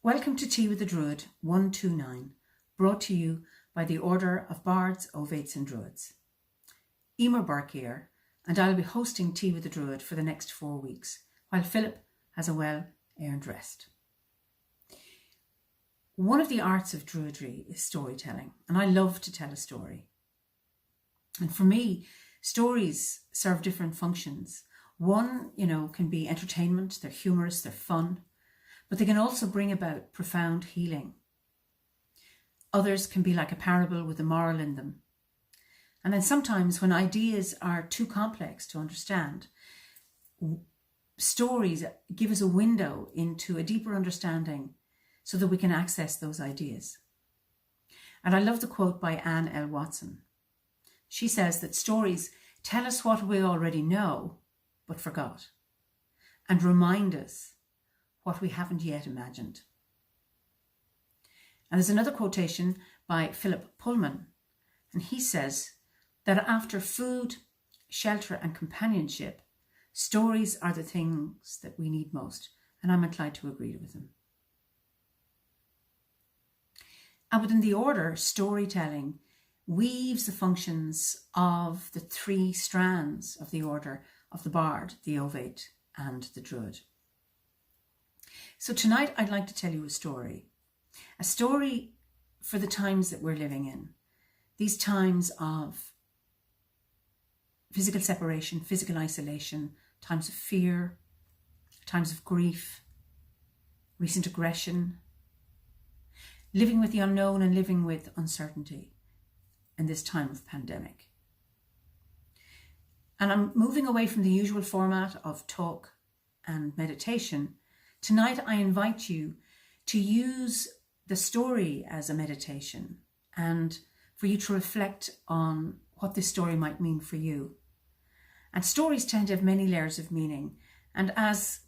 Welcome to Tea with the Druid 129, brought to you by the Order of Bards, Ovates and Druids. Eimear Burke here, and I'll be hosting Tea with the Druid for the next 4 weeks, while Philip has a well-earned rest. One of the arts of Druidry is storytelling, and I love to tell a story. And for me, stories serve different functions. One, can be entertainment, they're humorous, they're fun, but they can also bring about profound healing. Others can be like a parable with a moral in them. And then sometimes when ideas are too complex to understand, stories give us a window into a deeper understanding so that we can access those ideas. And I love the quote by Anne L. Watson. She says that stories tell us what we already know but forgot, and remind us what we haven't yet imagined. And there's another quotation by Philip Pullman, and he says that after food, shelter and companionship, stories are the things that we need most, and I'm inclined to agree with him. And within the order, storytelling weaves the functions of the 3 strands of the order of the Bard, the Ovate and the Druid. So tonight I'd like to tell you a story for the times that we're living in, these times of physical separation, physical isolation, times of fear, times of grief, recent aggression, living with the unknown and living with uncertainty in this time of pandemic. And I'm moving away from the usual format of talk and meditation. Tonight, I invite you to use the story as a meditation and for you to reflect on what this story might mean for you. And stories tend to have many layers of meaning. And as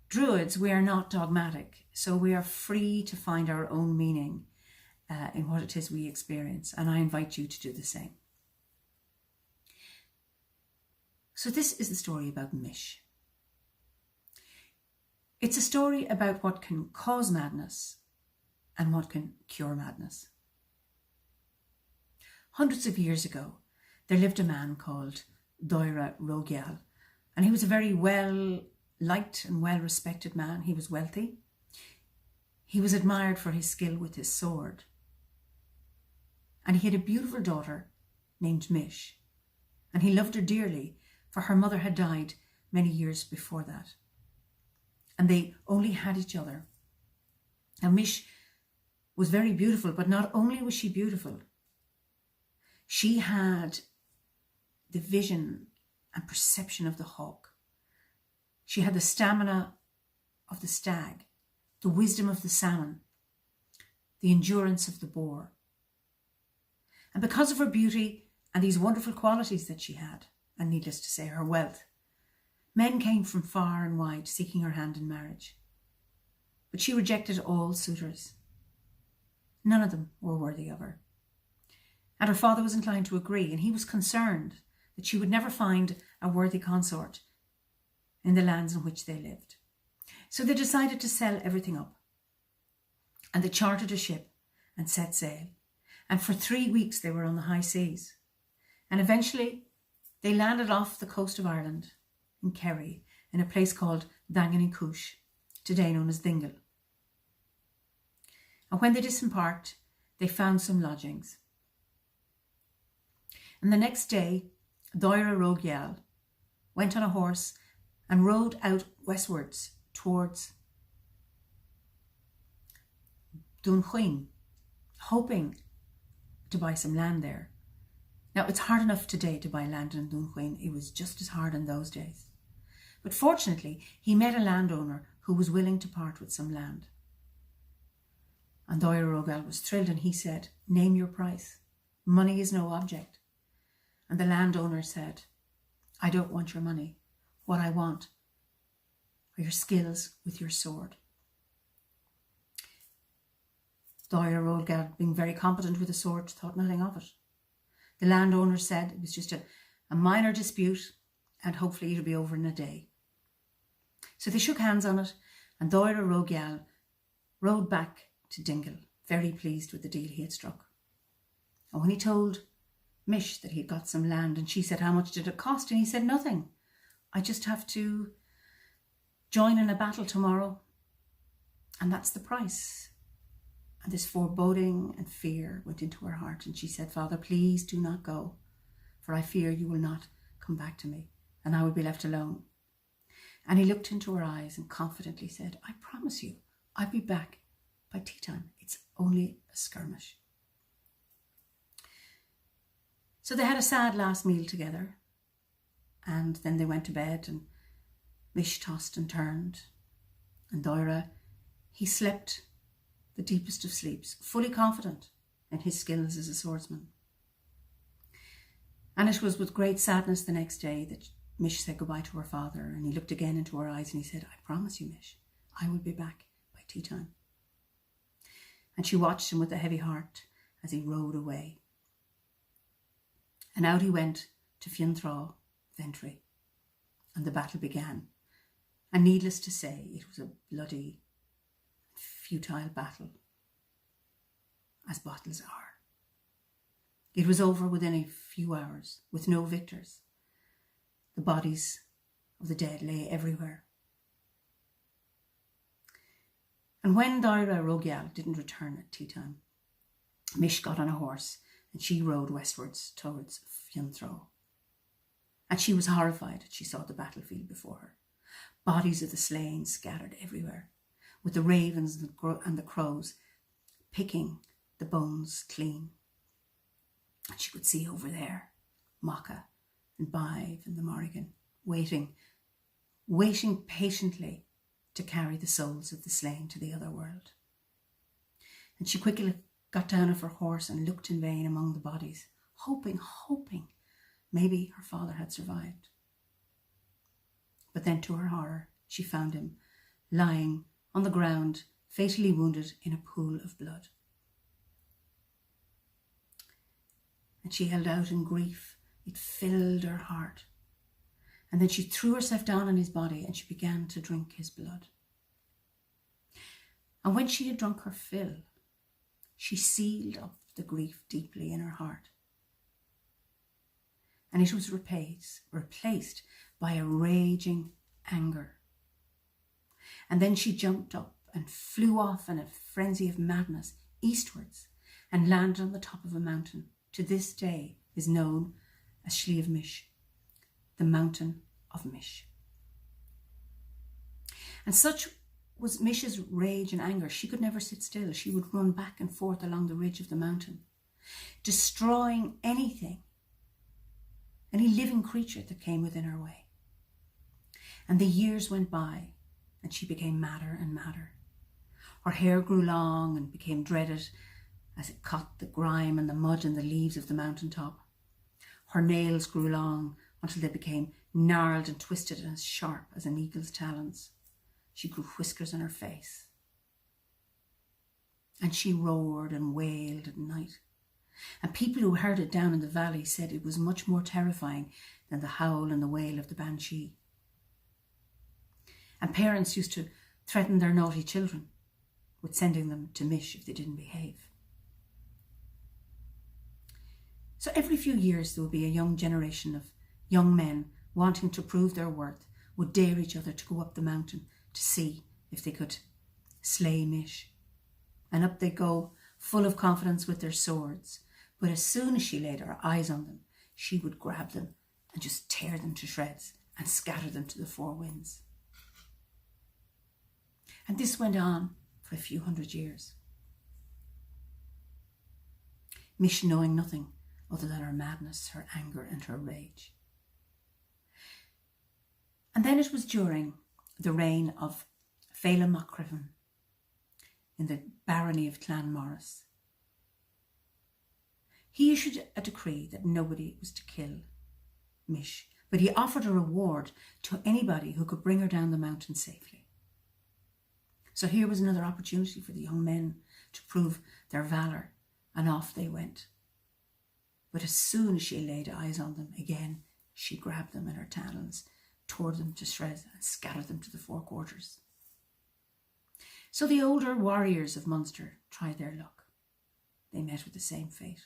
Druids, we are not dogmatic, so we are free to find our own meaning in what it is we experience. And I invite you to do the same. So this is the story about mich. It's a story about what can cause madness and what can cure madness. Hundreds of years ago, there lived a man called Doire Rogial, and he was a very well-liked and well-respected man. He was wealthy. He was admired for his skill with his sword. And he had a beautiful daughter named Mich, and he loved her dearly, for her mother had died many years before that. And they only had each other. Now Mich was very beautiful, but not only was she beautiful, she had the vision and perception of the hawk. She had the stamina of the stag, the wisdom of the salmon, the endurance of the boar. And because of her beauty and these wonderful qualities that she had, and needless to say, her wealth, men came from far and wide seeking her hand in marriage. But she rejected all suitors. None of them were worthy of her. And her father was inclined to agree, and he was concerned that she would never find a worthy consort in the lands in which they lived. So they decided to sell everything up. And they chartered a ship and set sail. And for 3 weeks they were on the high seas. And eventually they landed off the coast of Ireland in Kerry, in a place called Danganikush, today known as Dingle. And when they disembarked, they found some lodgings. And the next day, Doire Rogial went on a horse and rode out westwards towards Dunhuin, hoping to buy some land there. Now, it's hard enough today to buy land in Dunhuin. It was just as hard in those days. But fortunately, he met a landowner who was willing to part with some land. And Doire Rogial was thrilled, and he said, "Name your price. Money is no object." And the landowner said, "I don't want your money. What I want are your skills with your sword." Doire Rogial, being very competent with a sword, thought nothing of it. The landowner said it was just a minor dispute, and hopefully it'll be over in a day. So they shook hands on it, and Doire Rogial rode back to Dingle, very pleased with the deal he had struck. And when he told Mich that he'd got some land, and she said, how much did it cost? And he said, nothing. I just have to join in a battle tomorrow, and that's the price. And this foreboding and fear went into her heart, and she said, Father, please do not go, for I fear you will not come back to me, and I will be left alone. And he looked into her eyes and confidently said, I promise you, I'll be back by tea time. It's only a skirmish. So they had a sad last meal together, and then they went to bed, and Mich tossed and turned, and Doira, he slept the deepest of sleeps, fully confident in his skills as a swordsman. And it was with great sadness the next day that Mich said goodbye to her father, and he looked again into her eyes and he said, I promise you, Mich, I will be back by tea time. And she watched him with a heavy heart as he rode away. And out he went to Fiantraw, Ventry, and the battle began. And needless to say, it was a bloody, futile battle, as battles are. It was over within a few hours, with no victors. The bodies of the dead lay everywhere. And when Doira Rogial didn't return at tea time, Mich got on a horse and she rode westwards towards Fiantraw. And she was horrified as she saw the battlefield before her. Bodies of the slain scattered everywhere, with the ravens and the crows picking the bones clean. And she could see over there Macha and Bive and the Morrigan waiting patiently to carry the souls of the slain to the other world. And she quickly got down off her horse and looked in vain among the bodies, hoping maybe her father had survived. But then, to her horror, she found him lying on the ground, fatally wounded in a pool of blood. And she held out in grief. It filled her heart. And then she threw herself down on his body and she began to drink his blood. And when she had drunk her fill, she sealed up the grief deeply in her heart. And it was replaced by a raging anger. And then she jumped up and flew off in a frenzy of madness eastwards and landed on the top of a mountain. To this day is known as Sliabh Mich, the mountain of Mich. And such was Mich's rage and anger. She could never sit still. She would run back and forth along the ridge of the mountain, destroying any living creature that came within her way. And the years went by and she became madder and madder. Her hair grew long and became dreaded as it caught the grime and the mud and the leaves of the mountaintop. Her nails grew long until they became gnarled and twisted and as sharp as an eagle's talons. She grew whiskers on her face. And she roared and wailed at night. And people who heard it down in the valley said it was much more terrifying than the howl and the wail of the banshee. And parents used to threaten their naughty children with sending them to Mich if they didn't behave. So every few years there would be a young generation of young men wanting to prove their worth would dare each other to go up the mountain to see if they could slay Mich. And up they go, full of confidence with their swords. But as soon as she laid her eyes on them, she would grab them and just tear them to shreds and scatter them to the four winds. And this went on for a few hundred years. Mich knowing nothing other than her madness, her anger and her rage. And then it was during the reign of Fela Mac Criven in the barony of Clan Morris. He issued a decree that nobody was to kill Mich, but he offered a reward to anybody who could bring her down the mountain safely. So here was another opportunity for the young men to prove their valour, and off they went. But as soon as she laid eyes on them again, she grabbed them in her talons, tore them to shreds and scattered them to the four quarters. So the older warriors of Munster tried their luck. They met with the same fate.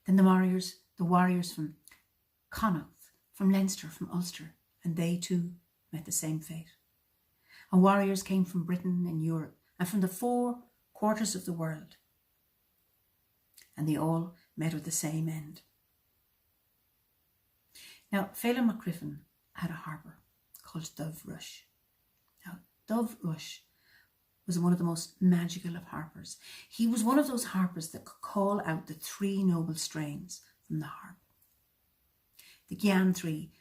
Then the warriors from Connaught, from Leinster, from Ulster, and they too met the same fate. And warriors came from Britain and Europe and from the 4 quarters of the world. And they all met with the same end. Now, Phelim MacGriffin had a harper called Dubh Rush. Now, Dubh Rush was one of the most magical of harpers. He was one of those harpers that could call out the 3 noble strains from the harp. The Gyan 3,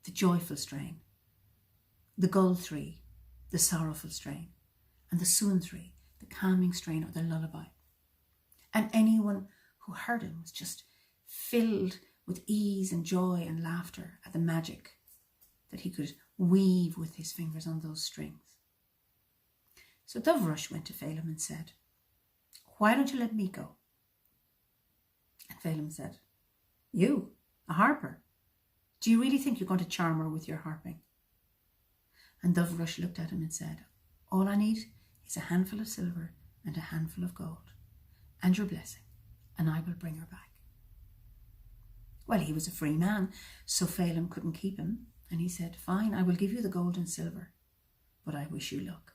the joyful strain, the Gull 3, the sorrowful strain, and the Suan 3, the calming strain or the lullaby. And anyone who heard him was just filled with ease and joy and laughter at the magic that he could weave with his fingers on those strings. So Dubh Rush went to Phelim and said, "Why don't you let me go?" And Phelim said, "You, a harper? Do you really think you're going to charm her with your harping?" And Dubh Rush looked at him and said, "All I need is a handful of silver and a handful of gold, and your blessing, and I will bring her back." Well, he was a free man, so Phelim couldn't keep him, and he said, "Fine, I will give you the gold and silver, but I wish you luck."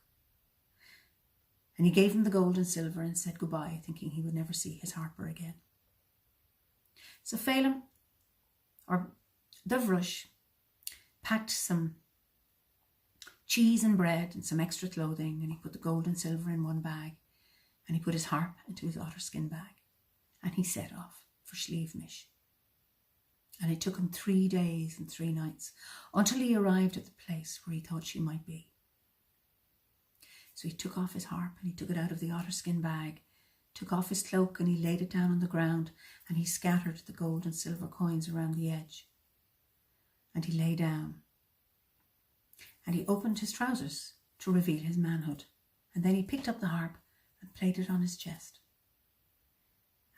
And he gave him the gold and silver and said goodbye, thinking he would never see his harper again. So Phelim, or Dubh Rush, packed some cheese and bread and some extra clothing, and he put the gold and silver in one bag, and he put his harp into his otterskin bag, and he set off for Slieve Mich. And it took him 3 days and 3 nights until he arrived at the place where he thought she might be. So he took off his harp and he took it out of the otterskin bag, took off his cloak and he laid it down on the ground, and he scattered the gold and silver coins around the edge. And he lay down and he opened his trousers to reveal his manhood, and then he picked up the harp and played it on his chest.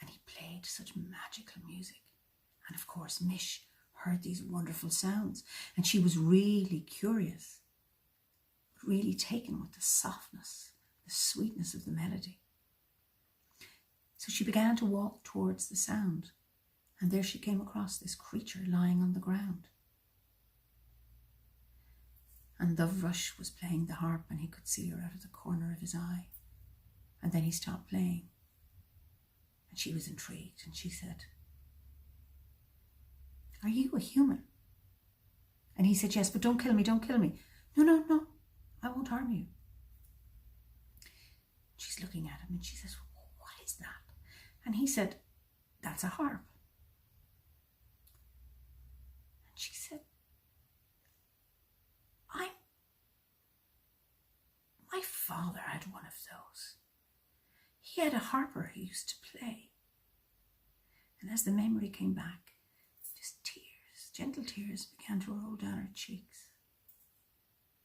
And he played such magical music. And of course, Mich heard these wonderful sounds, and she was really curious, really taken with the softness, the sweetness of the melody. So she began to walk towards the sound, and there she came across this creature lying on the ground. And Dubh Rush was playing the harp, and he could see her out of the corner of his eye. And then he stopped playing, and she was intrigued, and she said, "Are you a human?" And he said, "Yes, but don't kill me, don't kill me." No, I won't harm you." She's looking at him and she says, "What is that?" And he said, "That's a harp." And she said, My father had one of those. He had a harper he used to play." And as the memory came back, just tears, gentle tears, began to roll down her cheeks.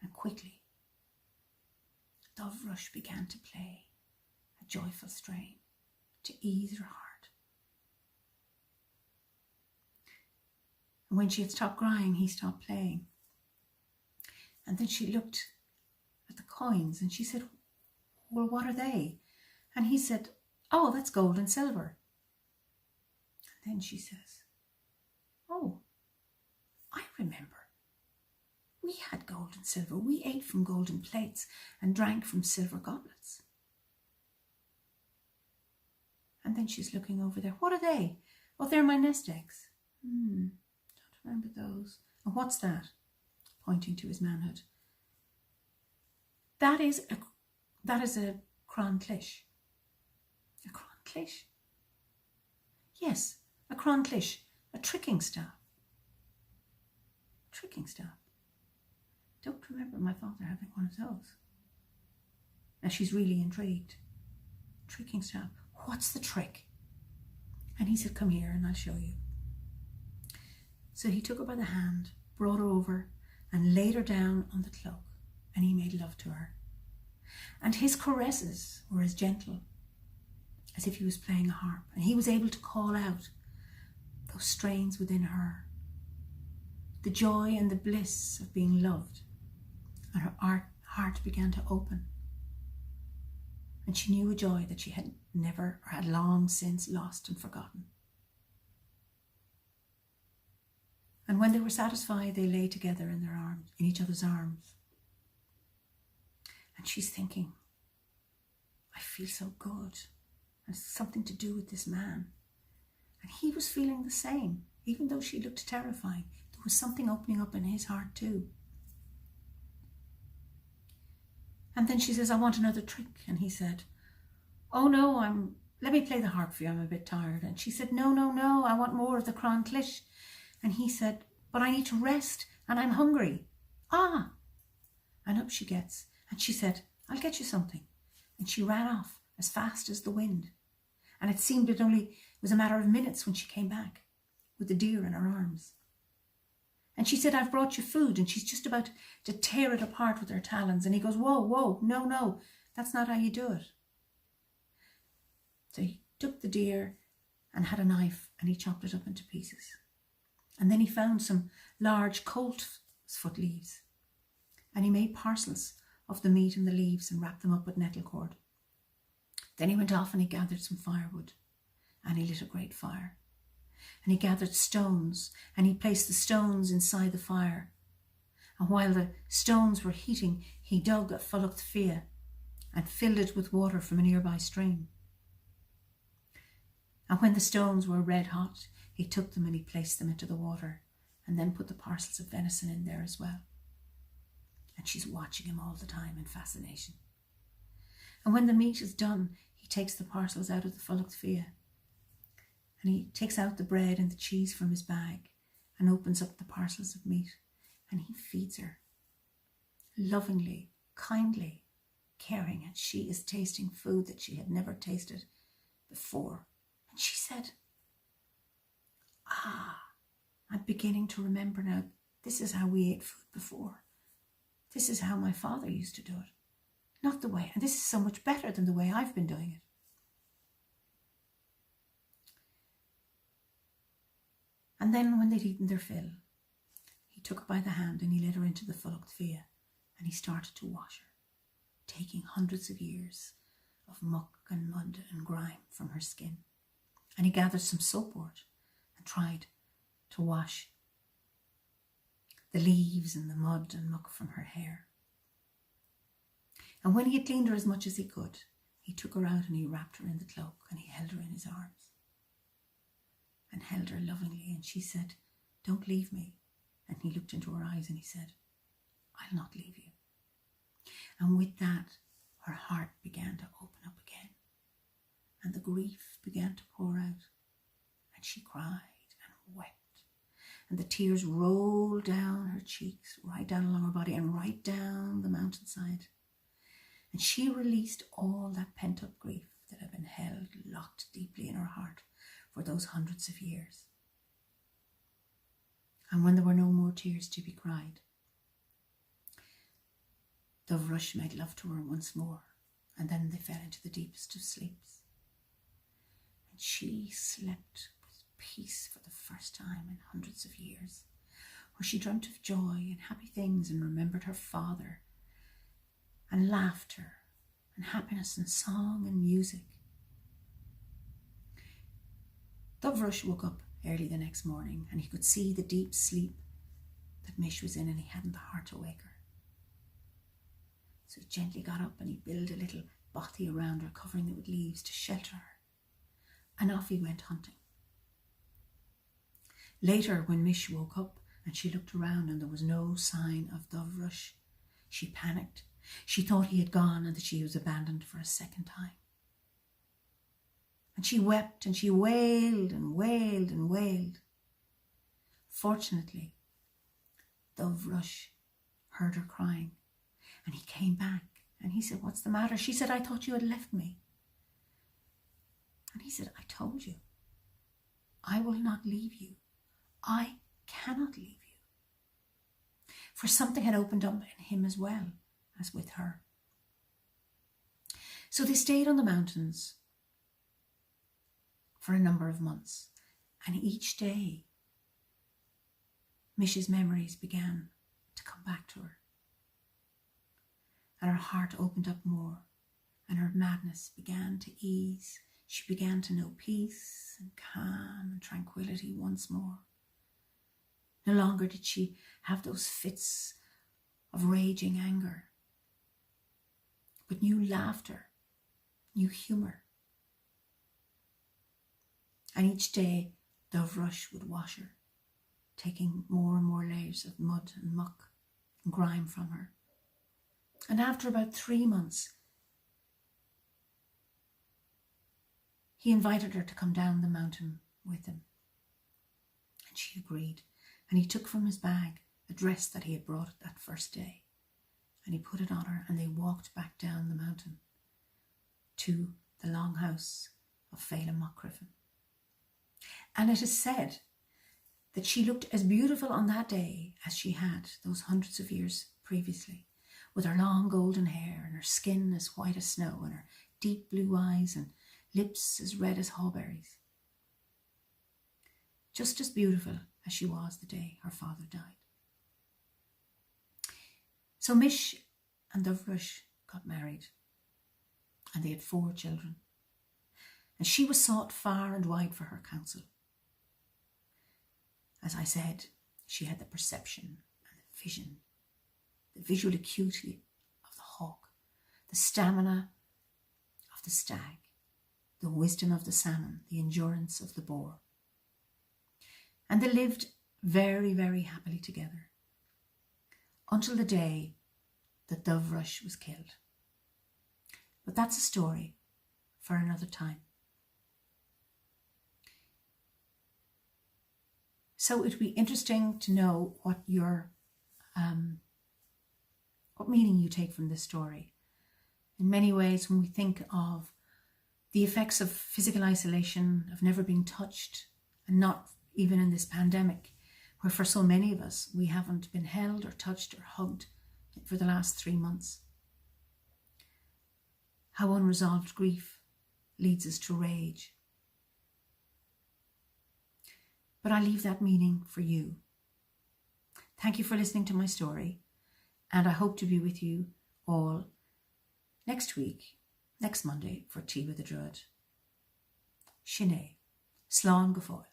And quickly, Dubh Rush began to play a joyful strain to ease her heart. And when she had stopped crying, he stopped playing. And then she looked at the coins and she said, "Well, what are they?" And he said, "Oh, that's gold and silver." And then she says, "Oh, I remember. We had gold and silver. We ate from golden plates and drank from silver goblets." And then she's looking over there. "What are they?" "Oh, they're my nest eggs." Don't remember those." "And what's that?" Pointing to his manhood. That is a cron-clish." "A cron-clish?" "Yes, a cron-clish, a tricking staff." "Tricking staff? Don't remember my father having one of those." Now she's really intrigued. "Tricking staff, what's the trick?" And he said, "Come here and I'll show you." So he took her by the hand, brought her over and laid her down on the cloak, and he made love to her. And his caresses were as gentle as if he was playing a harp, and he was able to call out those strains within her, the joy and the bliss of being loved, and her heart began to open, and she knew a joy that she had never or had long since lost and forgotten. And when they were satisfied, they lay together in their arms, in each other's arms. And she's thinking, I feel so good. It's something to do with this man. And he was feeling the same. Even though she looked terrifying, there was something opening up in his heart too. And then she says, I want another trick. And he said, oh no, let me play the harp for you. I'm a bit tired. And she said, no, I want more of the Crann Clish. And he said, but I need to rest and I'm hungry. Ah! And up she gets. And she said, I'll get you something. And she ran off as fast as the wind. And it seemed it was a matter of minutes when she came back with the deer in her arms. And she said, I've brought you food. And she's just about to tear it apart with her talons. And he goes, whoa, no, that's not how you do it. So he took the deer and had a knife and he chopped it up into pieces. And then he found some large colt's foot leaves. And he made parcels of the meat and the leaves and wrapped them up with nettle cord. Then he went off and he gathered some firewood and he lit a great fire. And he gathered stones and he placed the stones inside the fire. And while the stones were heating, he dug a fulucht fia and filled it with water from a nearby stream. And when the stones were red hot, he took them and he placed them into the water and then put the parcels of venison in there as well. And she's watching him all the time in fascination. And when the meat is done, he takes the parcels out of the fulucht fia and he takes out the bread and the cheese from his bag and opens up the parcels of meat and he feeds her lovingly, kindly, caring, and she is tasting food that she had never tasted before. And she said, I'm beginning to remember now. This is how we ate food before. This is how my father used to do it. Not the way, and this is so much better than the way I've been doing it. And then when they'd eaten their fill, he took her by the hand and he led her into the fulucht fia and he started to wash her, taking hundreds of years of muck and mud and grime from her skin. And he gathered some soapboard and tried to wash the leaves and the mud and muck from her hair. And when he had cleaned her as much as he could, he took her out and he wrapped her in the cloak and he held her in his arms and held her lovingly. And she said, don't leave me. And he looked into her eyes and he said, I'll not leave you. And with that, her heart began to open up again and the grief began to pour out and she cried and wept. And the tears rolled down her cheeks, right down along her body and right down the mountainside. And she released all that pent-up grief that had been held, locked deeply in her heart for those hundreds of years. And when there were no more tears to be cried, Dubh Rush made love to her once more, and then they fell into the deepest of sleeps. And she slept with peace for the first time in hundreds of years, where she dreamt of joy and happy things and remembered her father and laughter and happiness and song and music. Dubh Rush woke up early the next morning and he could see the deep sleep that Mich was in and he hadn't the heart to wake her. So he gently got up and he built a little bothy around her, covering it with leaves to shelter her. And off he went hunting. Later, when Mich woke up and she looked around and there was no sign of Dubh Rush, she panicked. She thought he had gone and that she was abandoned for a second time. And she wept and she wailed and wailed and wailed. Fortunately, Dubh Rush heard her crying and he came back and he said, what's the matter? She said, I thought you had left me. And he said, I told you, I will not leave you. I cannot leave you. For something had opened up in him as well as with her. So they stayed on the mountains for a number of months, and each day Mich's memories began to come back to her, and her heart opened up more, and her madness began to ease. She began to know peace and calm and tranquility once more. No longer did she have those fits of raging anger, but new laughter, new humour. And each day Dovrush would wash her, taking more and more layers of mud and muck and grime from her. And after about 3 months, he invited her to come down the mountain with him. And she agreed. And he took from his bag a dress that he had brought that first day. And he put it on her, and they walked back down the mountain to the longhouse of Phelim Mochriffin. And it is said that she looked as beautiful on that day as she had those hundreds of years previously, with her long golden hair and her skin as white as snow and her deep blue eyes and lips as red as hawberries. Just as beautiful as she was the day her father died. So Mich and Dovrush got married, and they had 4 children, and she was sought far and wide for her counsel. As I said, she had the perception and the vision, the visual acuity of the hawk, the stamina of the stag, the wisdom of the salmon, the endurance of the boar. And they lived very, very happily together until the day that Dovrush was killed. But that's a story for another time. So it would be interesting to know what what meaning you take from this story. In many ways, when we think of the effects of physical isolation, of never being touched, and not even in this pandemic, where for so many of us, we haven't been held or touched or hugged for the last 3 months. How unresolved grief leads us to rage. But I leave that meaning for you. Thank you for listening to my story, and I hope to be with you all next week, next Monday, for Tea with a Druid. Sinead, Slán go fóill.